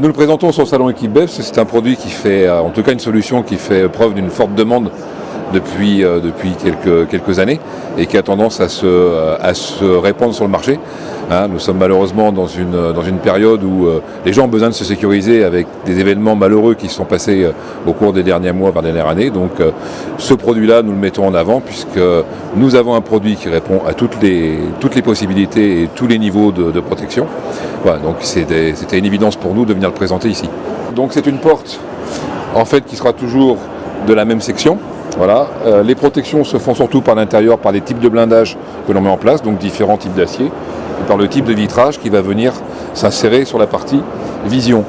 Nous le présentons sur le salon Equipbev, c'est un produit qui fait, en tout cas une solution qui fait preuve d'une forte demande depuis quelques années et qui a tendance à se répandre sur le marché. Nous sommes malheureusement dans une période où les gens ont besoin de se sécuriser avec des événements malheureux qui se sont passés au cours des derniers mois, par la dernière année. Donc ce produit-là, nous le mettons en avant puisque nous avons un produit qui répond à toutes les possibilités et tous les niveaux de protection. Voilà, donc c'était une évidence pour nous de venir le présenter ici. Donc c'est une porte en fait qui sera toujours de la même section. Voilà. Les protections se font surtout par l'intérieur, par des types de blindage que l'on met en place, donc différents types d'acier, et par le type de vitrage qui va venir s'insérer sur la partie vision.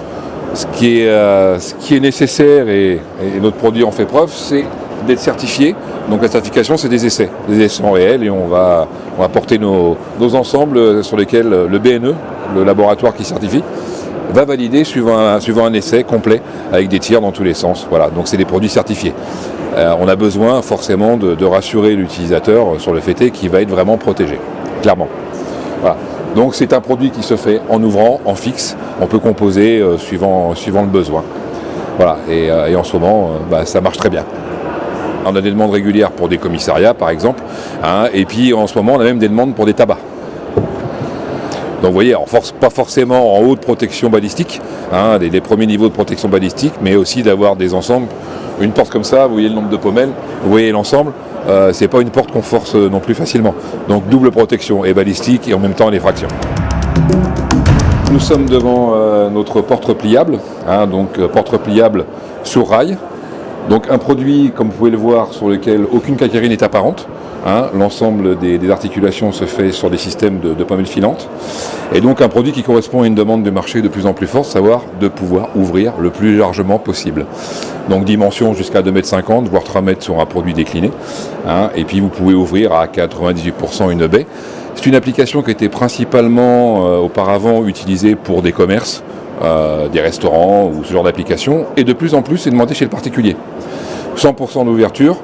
Ce qui est nécessaire, et notre produit en fait preuve, c'est d'être certifié. Donc la certification, c'est des essais sont réels, et on va porter nos ensembles sur lesquels le BNE, le laboratoire qui certifie, va valider suivant un essai complet avec des tirs dans tous les sens. Voilà, donc c'est des produits certifiés. On a besoin forcément de rassurer l'utilisateur sur le fait qu'il va être vraiment protégé, clairement. Voilà. Donc c'est un produit qui se fait en ouvrant, en fixe. On peut composer suivant le besoin. Voilà. Et en ce moment, ça marche très bien. On a des demandes régulières pour des commissariats, par exemple. Et puis en ce moment, on a même des demandes pour des tabacs. Donc vous voyez, pas forcément en haute protection balistique, les premiers niveaux de protection balistique, mais aussi d'avoir des ensembles. Une porte comme ça, vous voyez le nombre de pommelles, vous voyez l'ensemble, c'est pas une porte qu'on force non plus facilement. Donc double protection et balistique et en même temps les fractions. Nous sommes devant notre porte repliable, donc porte repliable sur rail. Donc un produit, comme vous pouvez le voir, sur lequel aucune quincaillerie n'est apparente. L'ensemble des articulations se fait sur des systèmes de pommelles filantes. Et donc un produit qui correspond à une demande de marché de plus en plus forte, savoir de pouvoir ouvrir le plus largement possible. Donc dimension jusqu'à 2,50 m, voire 3 m sur un produit décliné. Et puis vous pouvez ouvrir à 98% une baie. C'est une application qui était principalement auparavant utilisée pour des commerces, des restaurants ou ce genre d'application. Et de plus en plus, c'est demandé chez le particulier. 100% d'ouverture.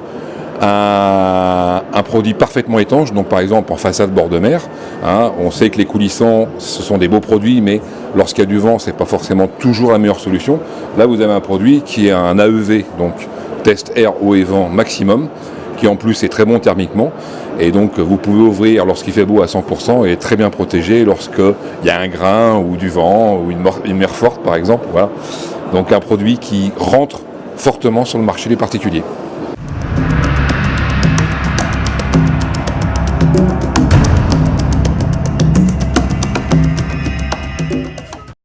Un produit parfaitement étanche, donc par exemple en façade bord de mer. On sait que les coulissants, ce sont des beaux produits, mais lorsqu'il y a du vent, c'est pas forcément toujours la meilleure solution. Là, vous avez un produit qui est un AEV, donc test air, eau et vent maximum, qui en plus est très bon thermiquement. Et donc vous pouvez ouvrir lorsqu'il fait beau à 100% et être très bien protégé lorsqu'il y a un grain ou du vent ou une mer forte par exemple. Voilà. Donc un produit qui rentre fortement sur le marché des particuliers.